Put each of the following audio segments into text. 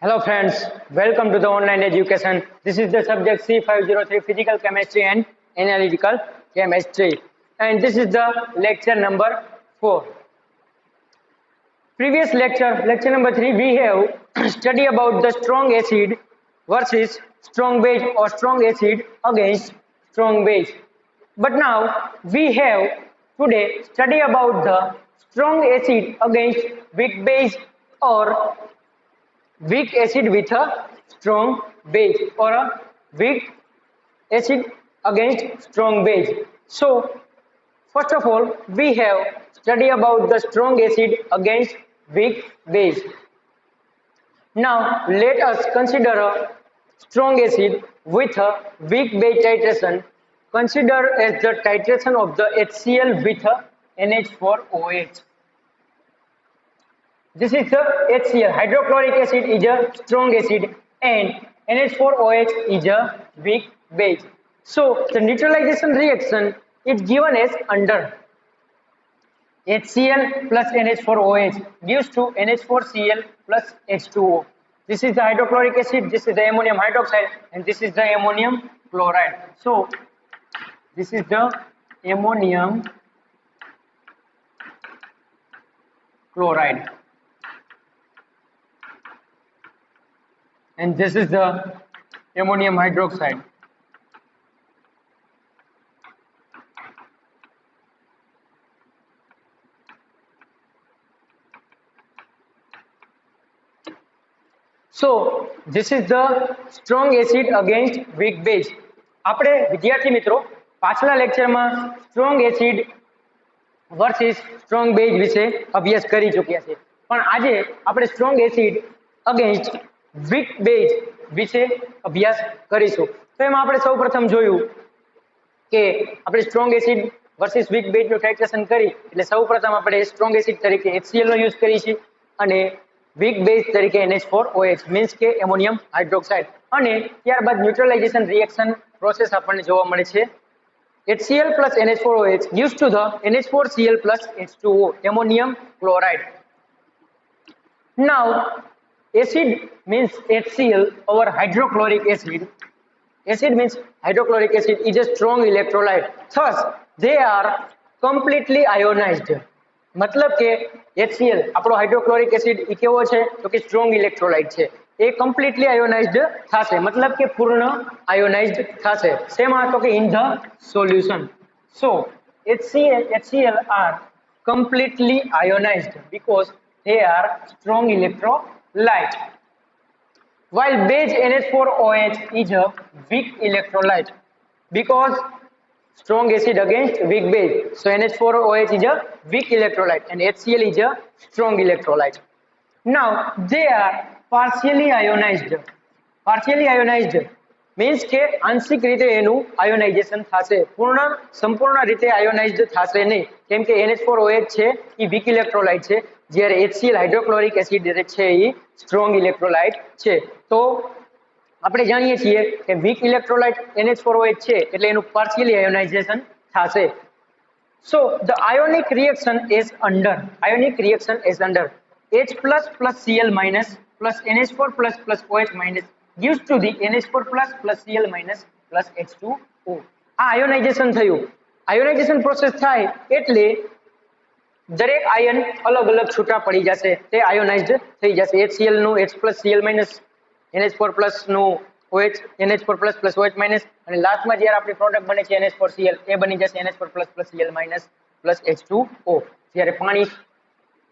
Hello friends, welcome to the online education. This is the subject C503 Physical Chemistry and Analytical Chemistry, and this is the lecture number 4. Previous lecture number 3, we have studied about the strong acid versus strong base or strong acid against strong base. But now we have today study about the strong acid against weak base or weak acid with a strong base or a weak acid against strong base. So first of all, we have study about the strong acid against weak base. Now let us consider a strong acid with a weak base titration. Consider as the titration of the HCl with a NH4OH. This is the HCl. Hydrochloric acid is a strong acid and NH4OH is a weak base. So the neutralization reaction is given as under. HCl plus NH4OH gives to NH4Cl plus H2O. This is the hydrochloric acid, this is the ammonium hydroxide, and this is the ammonium chloride. So this is the ammonium chloride. And this is the ammonium hydroxide. So this is the strong acid against weak base. આપણે વિદ્યાર્થી મિત્રો પાછલા લેક્ચરમાં strong acid versus strong base વિશે અભ્યાસ કરી ચૂક્યા છે, પણ આજે આપણે strong acid against weak base વિશે અભ્યાસ કરીશું. તો એમાં આપણે સૌપ્રથમ જોયું કે આપણે સ્ટ્રોંગ એસિડ વર્સિસ વીક બેઝનું ટાઇટ્રેશન કરી એટલે સૌપ્રથમ આપણે સ્ટ્રોંગ એસિડ તરીકે HCl નો યુઝ કરી છે અને વીક બેઝ તરીકે NH4OH મીન્સ કે એમોનિયમ હાઇડ્રોક્સાઇડ, અને ત્યારબાદ ન્યુટ્રલાઇઝેશન રિએક્શન પ્રોસેસ આપણને જોવા મળે છે. HCl plus NH4OH gives to the NH4Cl plus H2O, ammonium chloride. Now acid means HCl over hydrochloric acid. Acid means hydrochloric acid is a strong electrolyte. Thus they are completely ionized. मतलब કે HCl આપણો hydrochloric acid એ કેવો છે તો કે strong electrolyte છે, એ completely આયોનાઇઝ્ડ થશે, मतलब કે પૂર્ણ આયોનાઇઝ્ડ થશે. શેમાં તો કે in the solution. So HCl are completely ionized because they are strong electrolyte, while base NH4OH is a weak electrolyte because strong acid against weak base. So NH4OH is a weak electrolyte and HCl is a strong electrolyte. Now they are partially ionized. Partially ionized means કે આંશિક રીતે એનું ionisation થશે, સંપૂર્ણ રીતે આયોનાઇઝ્ડ થશે નહીં, કેમ કે NH4OH છે એ વીક ઇલેક્ટ્રોલાઇટ છે, જ્યારે HCl હાઇડ્રોક્લોરિક એસિડ છે એ સ્ટ્રોંગ ઇલેક્ટ્રોલાઇટ છે. તો આપણે જાણીએ છીએ કે વીક ઇલેક્ટ્રોલાઇટ NH4OH છે એટલે એનું પાર્શિયલી આયોનાઇઝેશન થશે. So the ionic reaction is under. Ionic reaction is under H plus plus Cl minus plus NH4 plus plus OH minus gives to the NH4 plus plus Cl minus plus H2O. આ ionisation થયું. Ionisation process થાય એટલે દરેક ion અલગ અલગ છૂટા પડી જશે, તે આયોનાઇઝ્ડ થઈ જશે. HCl નું H plus Cl minus, NH4 plus નું OH, NH4 plus plus OH minus, અને લાસ્ટમાં જ્યારે આપણી પ્રોડક્ટ બને છે NH4Cl, એ બની જશે NH4 plus plus Cl minus plus H2O. જ્યારે પાણી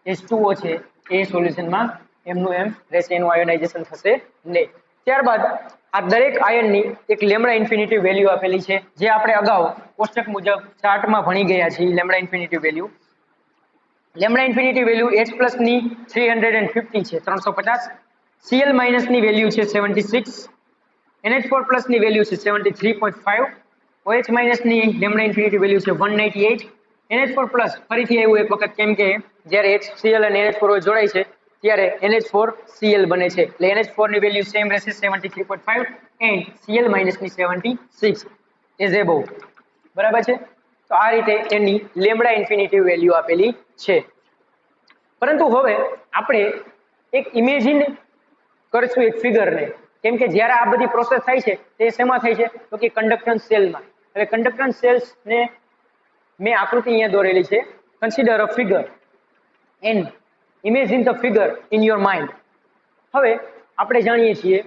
H2O છે એ સોલ્યુશનમાં એમનું એમ રહેશે, એનું આયોનાઇઝેશન થશે નહીં. ત્યારબાદ આ દરેક આયનની એક લેમ્ડા ઇન્ફિનિટી વેલ્યુ આપેલી છે, જે આપણે અગાઉ કોષ્ટક મુજબ ચાર્ટમાં ભણી ગયા છીએ. Lambda infinity value, lambda infinity value H plus ની 350 છે, 350. Cl માઇનસ ની વેલ્યુ છે 76, NH4 પ્લસ ની વેલ્યુ છે 73.5, OH માઇનસ ની લેમ્ડા ઇન્ફિનિટી વેલ્યુ છે 198, NH4 પ્લસ ફરીથી આવ્યું એક વખત, કેમ કે જ્યારે HCl અને NH4 જોડાય છે ત્યારે NH4Cl બને છે, એટલે NH4 ની વેલ્યુ સેમ રહેશે 73.5 એન્ડ Cl માઇનસ ની 76 ઇઝ એબોવ. બરાબર છે. તો આ રીતે એની લેમ્ડા ઇન્ફિનિટી વેલ્યુ આપેલી છે. પરંતુ હવે આપણે એક ઇમેજિન કરશું એક ફિગરને, કેમ કે જ્યારે આ બધી પ્રોસેસ થાય છે તે શેમાં થાય છે તો કે કંડક્ટન્સ સેલમાં. હવે કંડક્ટન્સ સેલ્સને મેં આકૃતિ અહીંયા દોરેલી છે. Consider a figure and imagine the figure in your mind. હવે આપણે જાણીએ છીએ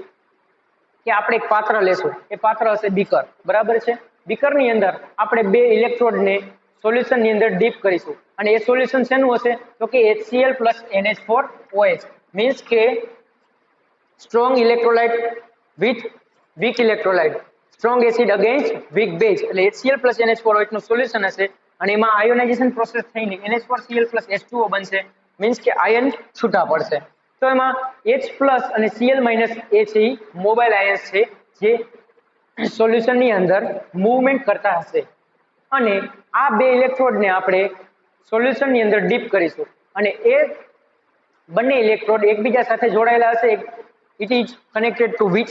કે આપણે એક પાત્ર લેશું, એ પાત્ર હશે બીકર, બરાબર છે. બીકરની અંદર આપણે બે ઇલેક્ટ્રોડને સોલ્યુશનની અંદર ડીપ કરીશું અને એ સોલ્યુશન શેનું હશે તો કે HCl + NH4OH, મીન્સ કે strong electrolyte with weak electrolyte, strong acid against weak base, એટલે HCl + NH4OH નું સોલ્યુશન હશે અને એમાં આયોનાઇઝેશન પ્રોસેસ થઈને NH4Cl + H2O બનશે, મીન્સ કે આયન છૂટા પડશે. તો એમાં H+ અને Cl- H એ મોબાઈલ આયન્સ છે જે સોલ્યુશનની અંદર મૂવમેન્ટ કરતા હશે અને આ બે ઇલેક્ટ્રોડને આપણે સોલ્યુશનની અંદર ડીપ કરીશું અને એ બંને ઇલેક્ટ્રોડ એકબીજા સાથે જોડાયેલા હશે. It is connected two which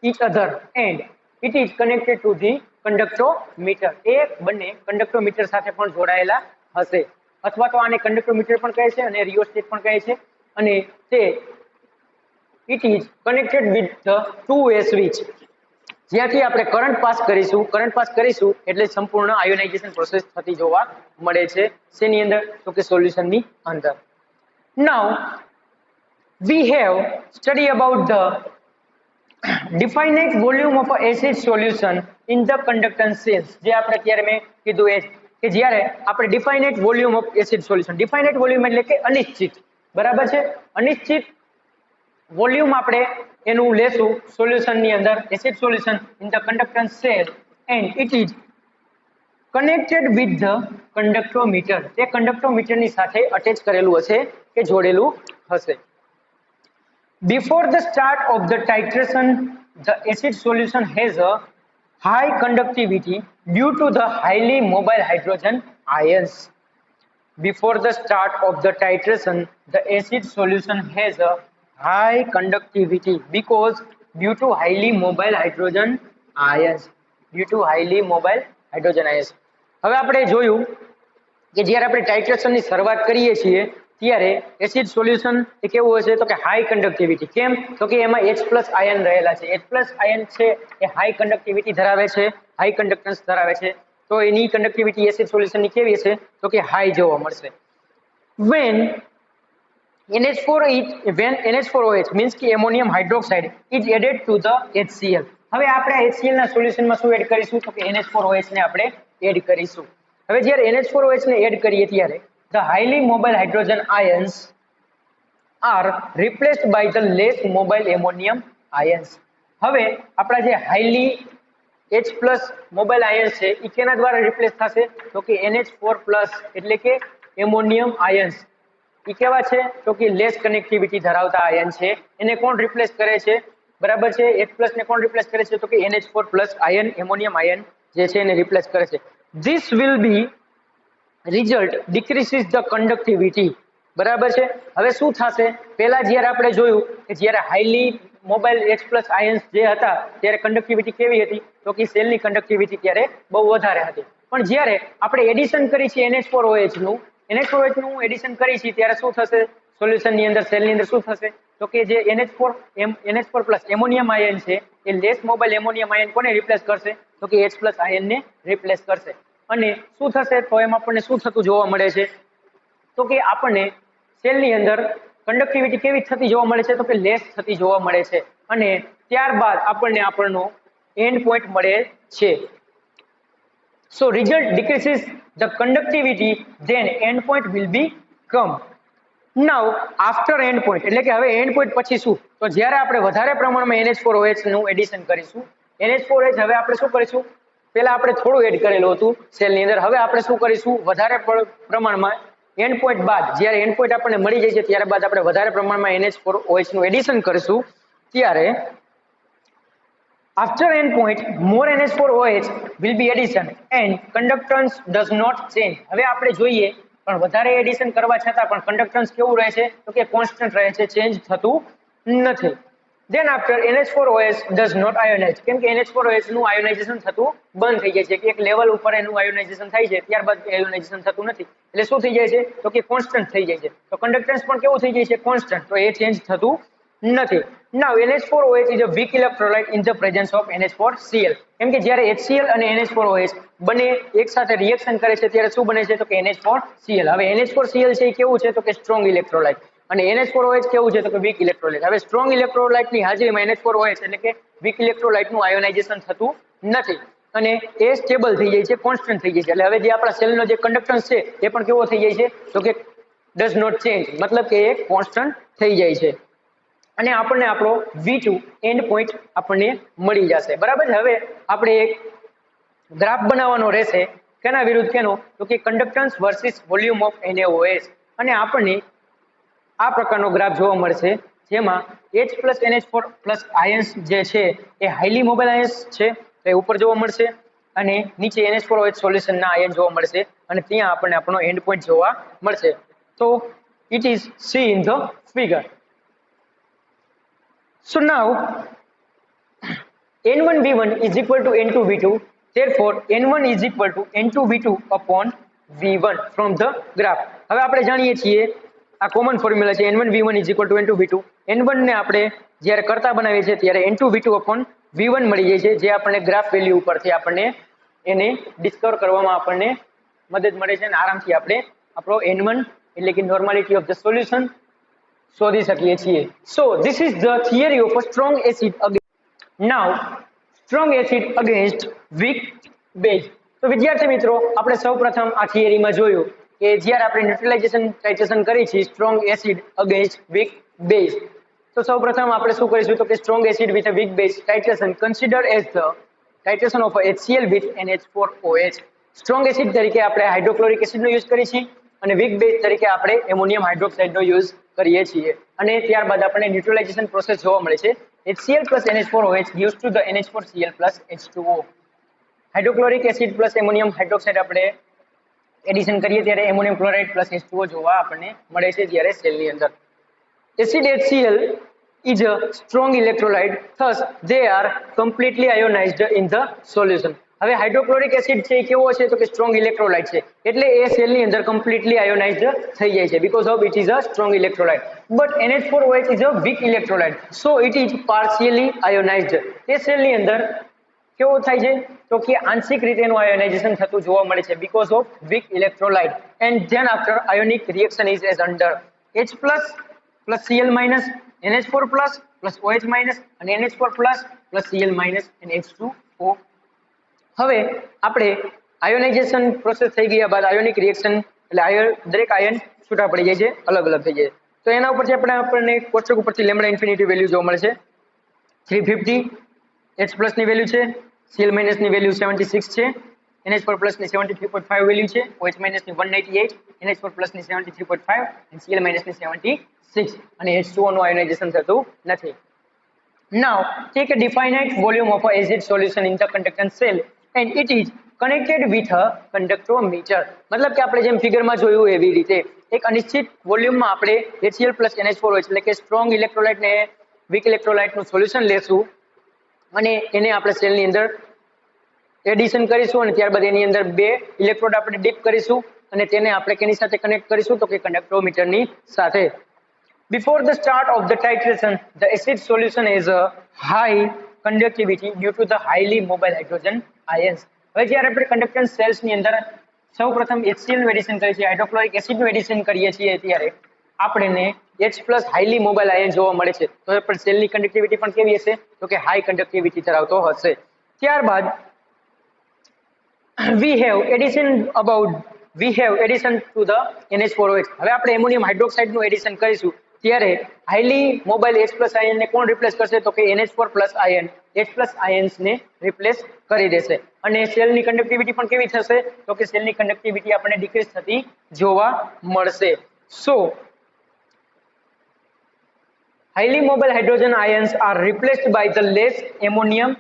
each other and it is connected to the conductometer. એ બંને કંડક્ટોમીટર સાથે પણ જોડાયેલા હશે અથવા તો આને કંડક્ટોમીટર પણ કહે છે અને રિયોસ્ટેટ પણ કહે છે અને તે it is connected with the two-way switch. જ્યાંથી આપણે કરંટ પાસ કરીશું એટલે સંપૂર્ણ આયોનાઇઝેશન પ્રોસેસ થતી જોવા મળે છે. શેની અંદર તો કે સોલ્યુશનની અંદર. Now we have studied about the definite volume of acid solution in the conductance cells. જે આપણે અત્યારે મેં કીધું એ કે જ્યારે આપણે definite volume of acid solution, definite volume એટલે કે અનિશ્ચિત, બરાબર છે. અનિશ્ચિત વોલ્યુમ આપણે એનું લેશું સોલ્યુશનની અંદર, acid solution in the conductance cell and it is connected with the conductometer. તે કંડક્ટોમીટરની સાથે અટેચ કરેલું હશે કે જોડેલું હશે. Before the start of the titration, the acid solution has a high conductivity due to the highly mobile hydrogen ions. Before the start of the titration, the acid solution has a high conductivity because due to highly mobile hydrogen ions. Due to highly mobile hydrogen ions. હવે આપણે જોયું કે જ્યારે આપણે ટાઇટ્રેશનની શરૂઆત કરીએ છીએ ત્યારે એસિડ સોલ્યુશન એ કેવું હશે તો કે હાઈ કંડક્ટિવિટી. કેમ તો કે એમાં H+ આયન રહેલા છે. H+ આયન છે એ હાઈ કંડક્ટિવિટી ધરાવે છે, હાઈ કંડક્ટન્સ ધરાવે છે. તો એની કંડક્ટિવિટી એસિડ સોલ્યુશનની કેવી હશે તો કે હાઈ જોવા મળશે. when NH4OH means કે ammonium hydroxide is added to the HCl. હવે આપણે HCl ના સોલ્યુશનમાં શું એડ કરીશું તો કે NH4OH ને આપણે એડ કરીશું. હવે જ્યારે NH4OH ને એડ કરીએ ત્યારે the highly mobile hydrogen ions are replaced by the less mobile ammonium ions. હવે આપણા જે હાઈલી H+ મોબાઈલ આયન્સ છે એ કેના દ્વારા રિપ્લેસ થશે તો કે NH4+ એટલે કે એમોનિયમ આયન્સ. એ કેવા છે તો કે લેસ કનેક્ટિવિટી ધરાવતા આયન છે. એને કોણ રિપ્લેસ કરે છે બરાબર છે. H+ ને કોણ રિપ્લેસ કરે છે તો કે NH4+ આયન, એમોનિયમ આયન જે છે એને રિપ્લેસ કરે છે. This will be result decreases the conductivity. બરાબર છે. હવે શું થશે પહેલા જ્યારે આપણે જોયું કે જ્યારે હાઈલી મોબાઈલ H+ આયન્સ જે હતા ત્યારે કંડક્ટિવિટી કેવી હતી તો કે સેલની કંડક્ટિવિટી ત્યારે બહુ વધારે હતી. પણ જ્યારે આપણે એડિશન કરી છે NH4OH નું એડિશન કરી છે ત્યારે શું થશે સોલ્યુશનની અંદર, સેલની અંદર શું થશે તો કે જે NH4+ એમોનિયમ આયન છે એ લેસ મોબાઈલ એમોનિયમ આયન કોને રિપ્લેસ કરશે તો કે H+ આયનને રિપ્લેસ કરશે. અને શું થશે તો એમાં આપણને શું થતું જોવા મળે છે તો કે આપણને સેલની અંદર કંડક્ટિવિટી કેવી થતી જોવા મળે છે તો કે લેસ થતી જોવા મળે છે અને ત્યારબાદ આપણને આપણનો એન્ડ પોઈન્ટ મળે છે. So result decreases the conductivity, then end point will be come. Now after end point એટલે કે હવે end point પછી શું તો જ્યારે આપણે વધારે પ્રમાણમાં NH4OH નું એડિશન કરીશું, NH4OH હવે આપણે શું કરીશું પહેલા આપણે થોડું એડ કરેલું હતું સેલની અંદર, હવે આપણે શું કરીશું વધારે પ્રમાણમાં એન્ડ પોઈન્ટ બાદ જ્યારે એન્ડ પોઈન્ટ આપણને મળી જાય છે ત્યારબાદ આપણે વધારે પ્રમાણમાં NH4OH નું એડિશન કરીશું ત્યારે after end point more NH4OH will be addition and conductance does not change. હવે આપણે જોઈએ પણ વધારે એડિશન કરવા છતાં પણ કંડક્ટન્સ કેવું રહે છે તો કે કોન્સ્ટન્ટ રહે છે, ચેન્જ થતું નથી. then after NH4OH does not ionize. કેમ કે NH4OH નું આયોનાઇઝેશન થતું બંધ થઈ જાય છે કે એક લેવલ ઉપર એનું આયોનાઇઝેશન થાય છે ત્યારબાદ આયોનાઇઝેશન થતું નથી. એટલે શું થઈ જાય છે તો કે કોન્સ્ટન્ટ થઈ જાય છે. તો કંડક્ટન્સ પણ કેવું થઈ જાય છે કોન્સ્ટન્ટ. તો એ ચેન્જ થતું નથી. Now NH4OH is a weak electrolyte in the presence of NH4Cl. કેમ કે જ્યારે HCl અને NH4OH બંને એકસાથે રિએક્શન કરે છે ત્યારે શું બને છે તો કે NH4Cl. હવે NH4Cl છે એ કેવું છે તો કે સ્ટ્રોંગ ઇલેક્ટ્રોલાઇટ અને NH4OH કેવું છે તો કે વીક ઇલેક્ટ્રોલાઇટ. હવે સ્ટ્રોંગ ઇલેક્ટ્રોલાઇટની હાજરીમાં NH4OH એટલે કે વીક ઇલેક્ટ્રોલાઇટનું આયોનાઇઝેશન થતું નથી અને એ સ્ટેબલ થઈ જાય છે, કોન્સ્ટન્ટ થઈ જાય છે. એટલે હવે જે આપણા સેલનો જે કન્ડક્ટન્સ છે એ પણ કેવો થઈ જાય છે તો કે ડઝ નોટ ચેન્જ, મતલબ કે એ કોન્સ્ટન્ટ થઈ જાય છે અને આપણને આપણો V2 એન્ડ પોઈન્ટ આપણને મળી જશે. બરાબર. હવે આપણે એક ગ્રાફ બનાવવાનો રહેશે કેના વિરુદ્ધ કેનો તો કે conductance versus volume of NaOH અને આપણને આ પ્રકારનો ગ્રાફ જોવા મળશે જેમાં H plus NH4 plus ions જે છે એ હાઈલી મોબાઇલ આયન્સ છે એ ઉપર જોવા મળશે અને નીચે NH4OH સોલ્યુશનના આયન જોવા મળશે અને ત્યાં આપણને આપણો એન્ડ પોઈન્ટ જોવા મળશે. તો it is see in the figure. So now N1V1 is equal to N2V2, therefore N1 is equal to N2V2 upon V1 from the graph. હવે આપણે જાણીએ છીએ આ કોમન ફોર્મ્યુલા છે N1V1 is equal to N2V2. N1 ને આપણે જ્યારે કરતા બનાવીએ છીએ ત્યારે N2V2 upon V1 મળી જાય છે જે આપણને ગ્રાફ વેલ્યુ ઉપરથી આપણને એને ડિસ્કવર કરવામાં આપણને મદદ મળે છે અને આરામથી આપણે આપણો N1 એટલે કે નોર્માલિટી ઓફ ધ સોલ્યુશન શોધી શકીએ છીએ. So this is the theory of a strong acid against now strong acid against weak base. તો વિદ્યાર્થી મિત્રો આપણે સૌપ્રથમ આ થિયરીમાં જોયું કે જ્યારે આપણે ન્યુટ્રલાઇઝેશન ટાઇટ્રેશન કરી છે strong acid against weak base તો સૌપ્રથમ આપણે શું કરીશું તો કે strong acid with a weak base titration consider as the titration of HCl with NH4OH. Strong acid તરીકે આપણે હાઇડ્રોક્લોરિક એસિડનો યુઝ કરીએ છીએ અને વીક બેઝ તરીકે આપણે એમોનિયમ હાઇડ્રોક્સાઇડનો યુઝ કરીએ છીએ અને ત્યારબાદ આપણને ન્યુટ્રલાઇઝેશન પ્રોસેસ જોવા મળે છે. HCl plus NH4OH gives to the NH4Cl plus H2O. Hydrochloric acid plus ammonium hydroxide આપણે એડિશન કરીએ ત્યારે એમોનિયમ ક્લોરાઇડ પ્લસ H2O જોવા આપણને મળે છે જ્યારે સેલની અંદર. Acid HCl is a strong electrolyte, thus they are completely ionized in the solution. હવે હાઇડ્રોક્લોરિક એસિડ છે કેવો છે તો કે સ્ટ્રોંગ ઇલેક્ટ્રોલાઇટ છે એટલે એ સેલની અંદર કમ્પ્લીટલી આયોનાઇઝ્ડ થઈ જાય છે because of it is a strong electrolyte. But NH4OH is a weak electrolyte, so it is partially ionized. એ સેલની અંદર કેવો થાય છે તો કે આંશિક રીતે એનું આયોનાઇઝેશન થતું જોવા મળે છે because of weak electrolyte and then after ionic reaction is as under H plus Cl minus NH4 plus OH minus અને NH4 plus Cl minus and H2O. હવે આપણે આયોનાઇઝેશન પ્રોસેસ થઈ ગયા બાદ આયોનિક રિએક્શન એટલે દરેક આયન છૂટા પડી જાય છે, અલગ અલગ થઈ જાય. તો એના ઉપરથી આપણને કોષ્ટક ઉપરથી લેમ્ડા ઇન્ફિનિટી વેલ્યુ જોવા મળે છે 350. H પ્લસ ની વેલ્યુ છે, Cl માઇનસ ની વેલ્યુ 76 છે, NH4 પ્લસ ની 73.5 વેલ્યુ છે, OH માઇનસ ની 198, NH4 પ્લસ ની 73.5 અને Cl માઇનસ ની 76 અને H2O નું આયોનાઇઝેશન થતું નથી. Now take a definite volume of a acid solution in the conductance cell and it is connected with a conductometer. મતલબ કે આપણે જેમ ફિગરમાં જોયું એવી રીતે એક અનિશ્ચિત વોલ્યુમમાં આપણે HCl plus NH4OH એટલે કે સ્ટ્રોંગ ઇલેક્ટ્રોલાઇટ ને વીક ઇલેક્ટ્રોલાઇટનું સોલ્યુશન લેશું અને એને આપણે સેલની અંદર એડિશન કરીશું અને ત્યારબાદ એની અંદર બે ઇલેક્ટ્રોડ આપણે ડીપ કરીશું અને તેને આપણે કેની સાથે કનેક્ટ કરીશું તો કે કંડક્ટોમીટરની સાથે. Before the start of the titration, the acid solution has a high conductivity due to the highly mobile hydrogen ions. હવે જ્યારે આપણે કન્ડક્ટન્સ સેલ્સની અંદર સૌપ્રથમ HCl નું એડિશન કરીએ છીએ, હાઇડ્રોક્લોરિક એસિડનું એડિશન કરીએ છીએ ત્યારે આપણને H plus highly mobile ion જોવા મળે છે. તો પણ સેલની કંડક્ટિવિટી પણ કેવી હશે તો કે હાઈ કંડક્ટિવિટી ધરાવતો હશે. ત્યારબાદ we have addition to the NH4OH. હવે આપણે એમોનિયમ હાઇડ્રોક્સાઇડનું એડિશન કરીશું ત્યારે હાઈલી મોબાઇલ H પ્લસ આયનને કોણ રિપ્લેસ કરશે તો કે NH4 plus ion H plus આયન્સને રિપ્લેસ કરી દેશે અને સેલની કંડક્ટિવિટી પણ કેવી થશે તો કે સેલની કંડક્ટિવિટી આપણને ડિક્રીઝ થતી જોવા મળશે. So highly mobile hydrogen ions are replaced by the less ammonium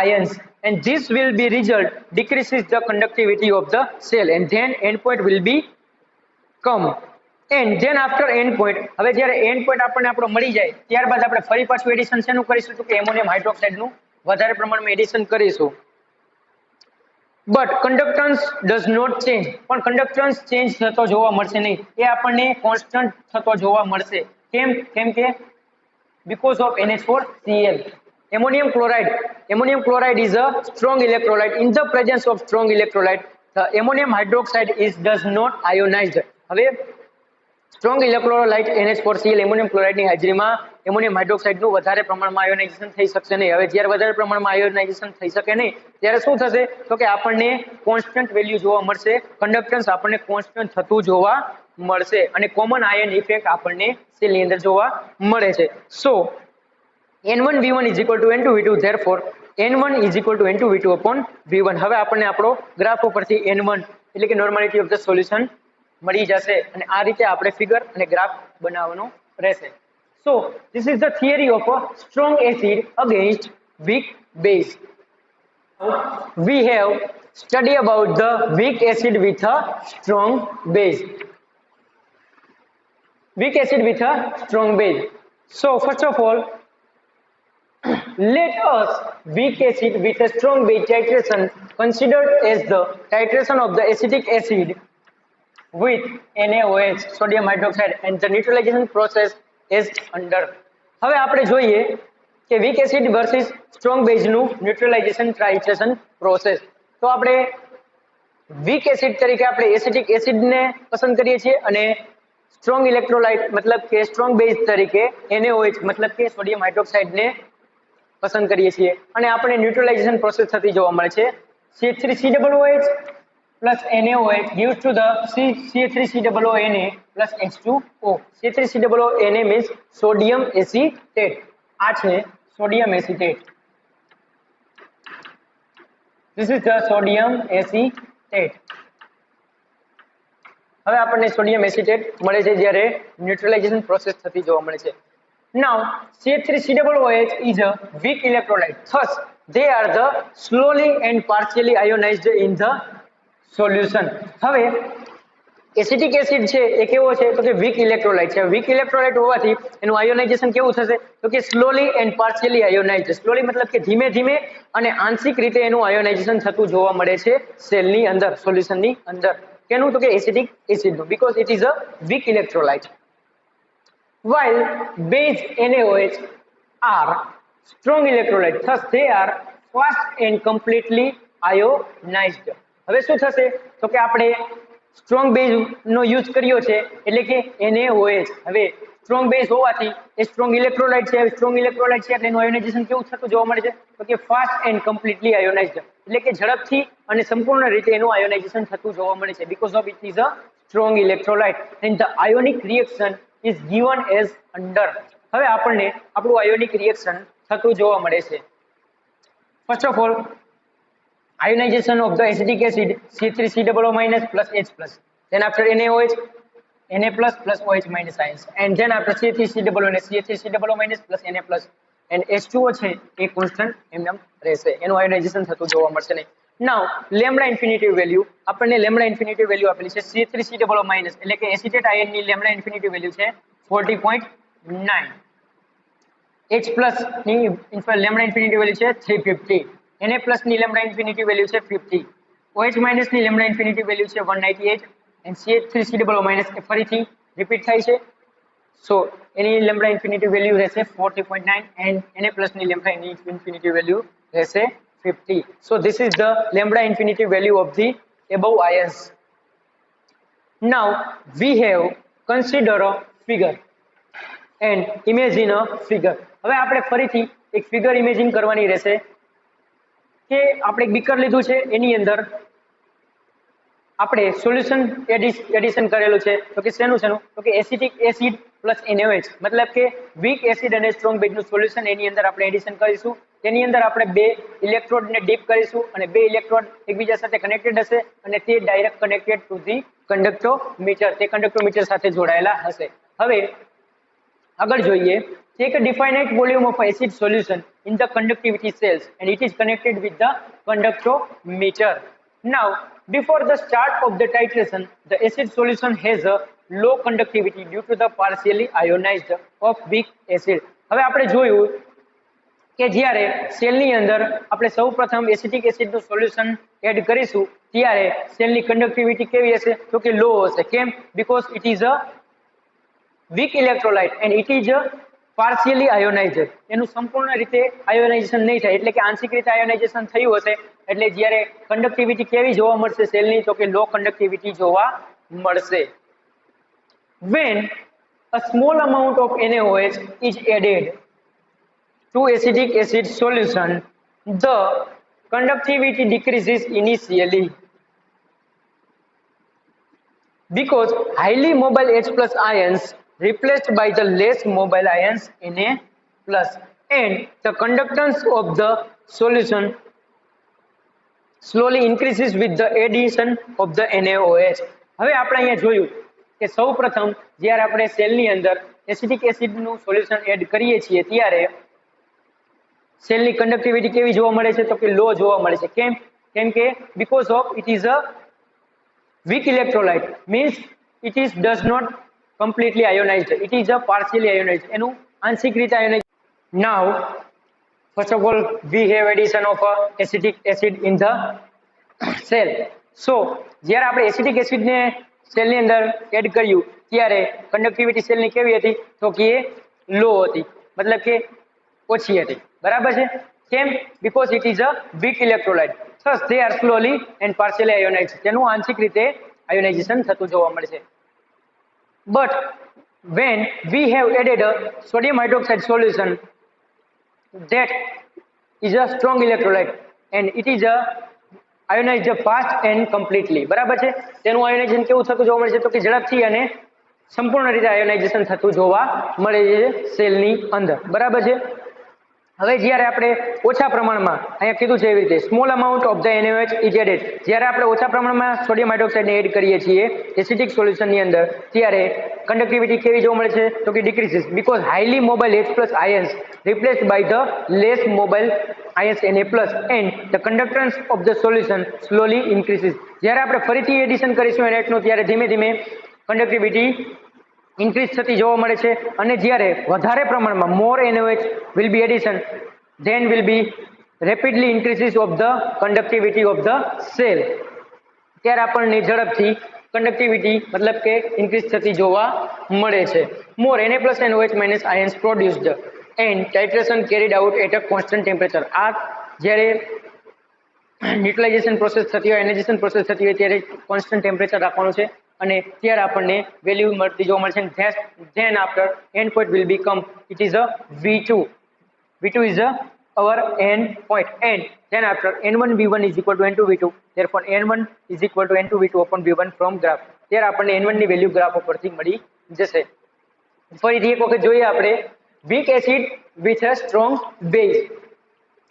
ions and this will be result decreases the conductivity of the cell and then endpoint will be come and then after endpoint. હવે જ્યારે endpoint આપણને આપણો મળી જાય ત્યારબાદ આપણે ફરી પાછું એડિશન શેનું કરીશું તો કે એમોનિયમ હાઇડ્રોક્સાઇડનું વધારે પ્રમાણમાં એડિશન કરીશું. But conductance does not change, પણ કંડક્ટન્સ ચેન્જ થતો જોવા મળશે નહીં, એ આપણને કોન્સ્ટન્ટ થતો જોવા મળશે. કેમ કે because of NH4Cl. Ammonium chloride is a strong electrolyte. In the presence of strong electrolyte, the ammonium hydroxide does not ionize. હવે સ્ટ્રોંગ ઇલેક્ટ્રોલાઇટ NH4Cl એમોનિયમ ક્લોરાઇડની હાજરીમાં એમોનિયમ હાઇડ્રોક્સાઇડનું વધારે પ્રમાણમાં આયોનાઇઝેશન થઈ શકશે નહીં. હવે જ્યારે વધારે પ્રમાણમાં આયોનાઇઝેશન થઈ શકે નહીં ત્યારે શું થશે તો કે આપણને કોન્સ્ટન્ટ વેલ્યુ જોવા મળશે, કન્ડક્ટન્સ આપણને કોન્સ્ટન્ટ થતું જોવા મળશે અને કોમન આયન ઇફેક્ટ આપણને સેલની અંદર જોવા મળે છે. સો N1V1 is equal to N2V2, therefore N1 is equal to N2V2 upon V1. હવે આપણને આપણો ગ્રાફ ઉપરથી N1 એટલે કે નોર્માલિટી ઓફ ધ સોલ્યુશન મળી જશે અને આ રીતે આપણે ફિગર અને ગ્રાફ બનાવવાનો રહેશે. So this is the theory of a strong acid against weak base. We have studied about the weak acid with a strong base. Weak acid with a strong base. So first of all, let us weak acid with a strong base titration considered as the titration of the acetic acid with NaOH, sodium hydroxide, and the neutralization process is under. હવે આપણે જોઈએ કે weak acid versus strong બેઝનું neutralisation titration process. તો આપણે week acid તરીકે આપણે acetic એસિડને પસંદ કરીએ છીએ અને સ્ટ્રોંગ ઇલેક્ટ્રોલાઇટ મતલબ કે સ્ટ્રોંગ બેઝ તરીકે NaOH મતલબ કે સોડિયમ હાઇડ્રોક્સાઇડને પસંદ કરીએ છીએ અને આપણે ન્યુટ્રલાઇઝેશન પ્રોસેસ થતી જોવા મળે છે. CH3COOH plus NaOH gives to the CH3COONA plus H2O. CH3COONA means sodium acetate. આ છે sodium acetate. This is the sodium acetate. હવે આપણને સોડિયમ એસિટેટ મળે છે જ્યારે ન્યુટ્રલાઇઝેશન પ્રોસેસ થતી જોવા મળે છે. Now CH3COOH is a weak electrolyte, thus they are the slowly and partially ionized in the solution. હવે એસિટિક એસિડ છે એ કેવો છે તો કે વીક ઇલેક્ટ્રોલાઇટ છે. વીક ઇલેક્ટ્રોલાઇટ હોવાથી એનું આયોનાઇઝેશન કેવું થશે તો કે સ્લોલી એન્ડ પાર્શિયલી આયોનાઇઝ. સ્લોલી મતલબ કે ધીમે ધીમે અને આંશિક રીતે એનું આયોનાઇઝેશન થતું જોવા મળે છે સેલની અંદર, સોલ્યુશનની અંદર. કેનું તો કે acetic એસિડનું, because it is a weak electrolyte. While base NaOH are strong electrolyte, thus they are fast and completely ionized. હવે શું થશે તો કે આપણે સ્ટ્રોંગ બેઝ નો યુઝ કર્યો છે એટલે કે NaOH. હવે સ્ટ્રોંગ બેઝ હોવાથી એ સ્ટ્રોંગ ઇલેક્ટ્રોલાઇટ છે. સ્ટ્રોંગ ઇલેક્ટ્રોલાઇટ છે એટલે એનું આયોનાઇઝેશન કેવું થતું જોવા મળે છે તો કે ફાસ્ટ એન્ડ કમ્પ્લીટલી આયોનાઇઝડ એટલે કે ઝડપથી અને સંપૂર્ણ રીતે એનું આયોનાઇઝેશન થતું જોવા મળે છે because of it is a strong electrolyte and the ionic reaction is given as under. હવે આપણને આપણું આયોનિક રિએક્શન થતું જોવા મળે છે. First of all ionization of the acetic acid C3COO- plus H plus, then after NaOH Na plus OH minus ions, and then after CH3COO CH3COO- plus Na plus and H2O છે એ constant એમનેમ રહેશે, એનું ionisation થતું જોવા મળશે નહીં. નાઉ lambda infinity value આપણને lambda infinity value આપેલી છે C3COO- એટલે કે એસિટેટ આયનની લેમ્બડા ઇન્ફિનિટી વેલ્યુ છે 40.9. H plus ની લેમ્બડા ઇન્ફિનિટી વેલ્યુ છે 350. Na plus ની લેમ્બડા ઇન્ફિનિટી વેલ્યુ છે 50. OH minus ની લેમ્બડા ઇન્ફિનિટી વેલ્યુ છે 198 and CH3COO- એ ફરીથી રિપીટ થાય છે. સો એની લેમ્બડા ઇન્ફિનિટી વેલ્યુ રહેશે 40.9 and Na plus ની લેમ્બડા ઇન્ફિનિટી વેલ્યુ રહેશે 50. So this is the lambda infinity value of the above ions. Now we have consider a figure and imagine a figure. હવે આપણે ફરીથી એક figure imagine કરવાની રહેશે કે આપણે એક બીકર લીધું છે, એની અંદર આપણે સોલ્યુશન એડિશન કરેલું છે તો કે શેનું તો કે એસિટિક એસિડ પ્લસ NaOH મતલબ કે વીક એસિડ અને સ્ટ્રોંગ બેઝનું સોલ્યુશન એની અંદર આપણે એડિશન કરીશું. તેની અંદર આપણે બે ઇલેક્ટ્રોડને ડીપ કરીશું અને બે ઇલેક્ટ્રોડ એકબીજા સાથે કનેક્ટેડ હશે અને તે ડાયરેક્ટ કનેક્ટેડ ટુ ધી કંડક્ટોમીટર, તે કંડક્ટોમીટર સાથે જોડાયેલા હશે. હવે આગળ જોઈએ, take a definite volume of acid solution in the conductivity cells and it is connected with the conductometer. Now before the start of the titration the acid solution has a low conductivity due to the partially ionized of weak acid. હવે આપણે જોયું કે જ્યારે સેલની અંદર આપણે સૌપ્રથમ acetic એસિડનું solution add કરીશું ત્યારે સેલની કંડક્ટિવિટી કેવી હશે તો કે લો હશે. કેમ? Because it is a weak electrolyte and it is partially ionise, એનું સંપૂર્ણ રીતે આયોનાઇઝેશન નહીં થાય, એટલે કે આંશિક રીતે આયોનાઇઝેશન થયું હશે, એટલે જ્યારે કંડક્ટિવિટી કેવી જોવા મળશે સેલની, તો કે લો કંડક્ટિવિટી જોવા મળશે. When a small amount of NaOH is added to acetic acid solution, the conductivity decreases initially because highly mobile H plus ions replaced by the less mobile ions Na plus, and the conductance of the solution slowly increases with the addition of the NaOH. હવે આપણે અહીંયા જોયું કે સૌપ્રથમ જ્યારે આપણે સેલની અંદર એસિટિક એસિડનું સોલ્યુશન એડ કરીએ છીએ ત્યારે સેલની કંડક્ટિવિટી કેવી જોવા મળે છે, તો કે લો જોવા મળે છે. કેમ? કેમ કે because of it is a weak electrolyte, means it is does not completely ionized, it is a partially ionized, એનું આંશિક રીતે ionized. Now first of all we have addition of acetic acid in the cell. So જ્યારે આપણે acetic acid ને સેલની અંદર add કર્યું ત્યારે કંડક્ટિવિટી સેલની કેવી હતી, તો કે લો હતી, મતલબ કે ઓછી હતી. બરાબર છે? કેમ? Because it is a weak electrolyte, thus they are slowly and partially ionized, તેનું આંશિક રીતે આયોનાઇઝેશન થતું જોવા મળશે. But when we have added a sodium hydroxide solution, that is a strong electrolyte and it is a ionized fast and completely. બરાબર છે? તેનું ionisation કેવું થતું જોવા મળે છે, તો કે ઝડપથી અને સંપૂર્ણ રીતે આયોનાઇઝેશન થતું જોવા મળે છે સેલની અંદર. બરાબર છે? હવે જ્યારે આપણે ઓછા પ્રમાણમાં અહીંયા કીધું છે એવી રીતે small amount of the NaOH is added, જ્યારે આપણે ઓછા પ્રમાણમાં સોડિયમ હાઇડ્રોક્સાઇડને એડ કરીએ છીએ એસિડિક સોલ્યુશનની અંદર ત્યારે કંડક્ટિવિટી કેવી જોવા મળે છે, તો કે decreases because highly mobile H plus ions replaced by the less mobile ions Na plus and the conductance of the solution slowly increases. જ્યારે આપણે ફરીથી એડિશન કરીશું NaOH ત્યારે ધીમે ધીમે કંડક્ટિવિટી ઇન્ક્રીઝ થતી જોવા મળે છે, અને જ્યારે વધારે પ્રમાણમાં મોર NaOH will be addition, then will be rapidly increases of the conductivity of the cell, ત્યારે આપણને ઝડપથી કંડક્ટિવિટી મતલબ કે ઇન્ક્રીઝ થતી જોવા મળે છે. મોર Na plus and OH minus ions produced and titration carried out at a constant temperature. આ જ્યારે ન્યુટ્રલાઇઝેશન પ્રોસેસ થતી હોય, આયોનાઇઝેશન પ્રોસેસ થતી હોય ત્યારે કોન્સ્ટન્ટ ટેમ્પરેચર રાખવાનું છે અને ત્યારે આપણને વેલ્યુ મળતી જોવા મળશે. Than after end point will become it is a V2. V2 is our end point, and then after N1 V1 is equal to N2 V2, therefore N1 is equal to N2 V2 upon V1 from graph. ત્યારે આપણને N1 ની value graph ઉપરથી મળી જશે. ફરીથી એક વખત જોઈએ આપણે weak acid with a strong base.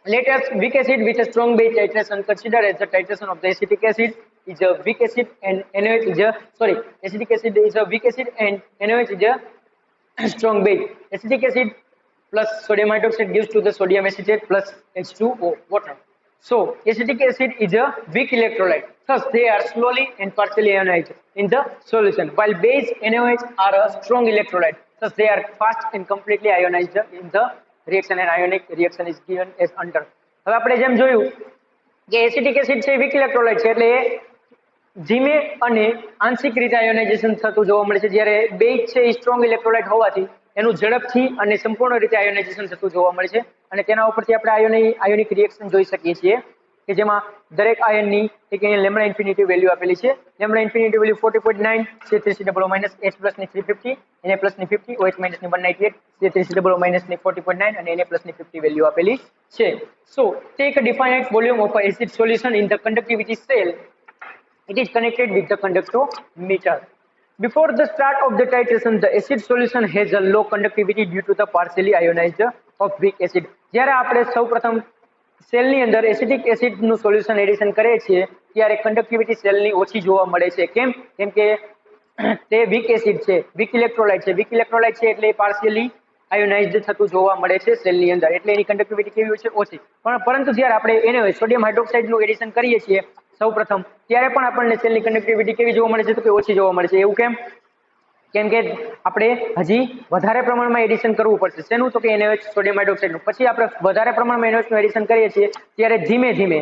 Let us weak acid with a strong base titration consider as the titration of the acetic acid is a weak acid and NaOH is a acetic acid is a weak acid and NaOH is a strong base. Acetic acid plus sodium hydroxide gives to the sodium acetate plus H2O water. So acetic acid is a weak electrolyte, thus they are slowly and partially ionized in the solution, while base NaOH are a strong electrolyte, thus they are fast and completely ionized in the reaction, and ionic reaction is given as under. હવે આપણે જેમ જોયું કે acetic acid છે week electrolyte છે, એટલે ધીમે અને આંશિક રીતે આયોનાઇઝેશન થતું જોવા મળે છે, જ્યારે બેઝ છે એ સ્ટ્રોંગ ઇલેક્ટ્રોલાઇટ હોવાથી એનું ઝડપથી અને સંપૂર્ણ રીતે આયોનાઇઝેશન થતું જોવા મળે છે, અને તેના ઉપરથી આપણે આયોનિક રિએક્શન જોઈ શકીએ છીએ કે જેમાં દરેક આયનની એક અહીંયા લેમ્ડા ઇન્ફિનિટી વેલ્યુ આપેલી છે. Lambda infinity value 40.9, C3COO minus H plus ની 350, Na પ્લસ ની 50, OH માઇનસ ની 198, C3COO માઇનસ ની 40.9 અને Na પ્લસ ની 50 વેલ્યુ આપેલી છે. So take a definite volume of a acid solution in the conductivity cell. It is connected with the conductometer. Before the start of the titration, the acid solution has a low conductivity due to the partially ionized of weak acid. જ્યારે આપણે સૌપ્રથમ સેલની અંદર acetic એસિડનું solution addition કરીએ છીએ ત્યારે conductivity સેલની ઓછી જોવા મળે છે. કેમ? કેમ કે તે વીક એસિડ છે, વીક ઇલેક્ટ્રોલાઇટ છે. વીક ઇલેક્ટ્રોલાઇટ છે એટલે પાર્શિયલી આયોનાઇઝ્ડ થતું જોવા મળે છે સેલની અંદર, એટલે એની કંડક્ટિવિટી કેવી હોય છે? ઓછી. પરંતુ જ્યારે આપણે એને સોડિયમ હાઇડ્રોક્સાઇડનું એડિશન કરીએ છીએ સૌપ્રથમ ત્યારે પણ આપણને સેલની કંડક્ટિવિટી કેવી જોવા મળે છે? તો કે ઓછી જોવા મળે છે. એવું કેમ? કેમ કે આપણે હજી વધારે પ્રમાણમાં એડિશન કરવું પડશે. શેનું? તો કે NaOH સોડિયમ હાઇડ્રોક્સાઇડનું. પછી આપણે વધારે પ્રમાણમાં NaOH નું એડિશન કરીએ છીએ ત્યારે ધીમે ધીમે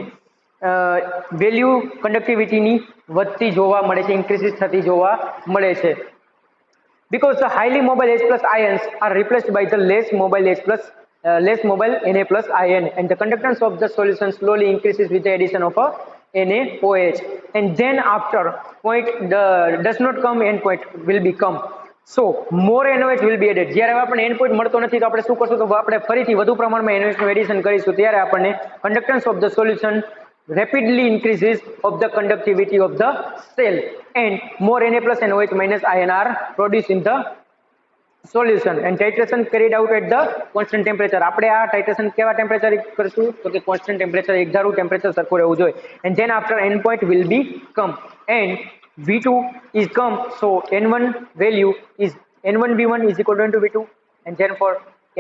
વેલ્યુ કંડક્ટિવિટીની વધતી જોવા મળે છે, ઇન્ક્રીઝિસ થતી જોવા મળે છે. because the highly mobile H plus ions are replaced by the less mobile less mobile Na plus ion, and the conductance of the solution slowly increases with the addition of a NaOH, and then after point does not come, end point will become. So more NaOH will be added. જ્યારે આપણને end point મળતો નથી તો આપણે શું કરશું, તો આપણે ફરીથી વધુ પ્રમાણમાં NaOH નું એડિશન કરીશું, ત્યારે આપણને conductance of the solution rapidly increases of the conductivity of the cell, and more Na plus and OH minus ion are produced in the solution, and titration carried out at the constant temperature. આપણે આ titration કેવા temperature કરશું, તો કે constant temperature, એકધારું temperature સરખું રહેવું જોઈએ, and then after end point will be come, and V2 is come, so N1 value is N1V1 is equal to N2V2, and then for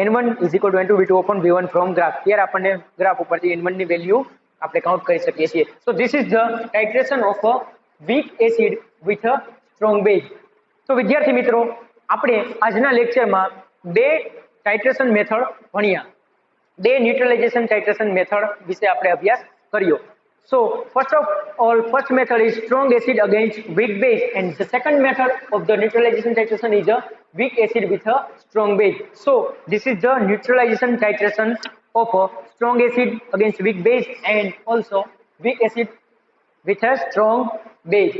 N1 is equal to N2V2 upon V1 from graph. ત્યારે આપણને graph ઉપરથી N1 ની value આપણે count કરી શકીએ છીએ. So this is the titration of a weak acid with a strong base. તો વિદ્યાર્થી મિત્રો, આપણે આજના લેક્ચરમાં બે ટાઇટ્રેશન મેથડ ભણ્યા, બે ન્યુટ્રલાઇઝેશન ટાઇટ્રેશન મેથડ વિશે આપણે અભ્યાસ કર્યો. So first of all, first method is strong acid against weak base, and the second method of the neutralization titration is a weak acid with a strong base. So this is the neutralization titration of a strong acid against weak base and also weak acid with a strong base.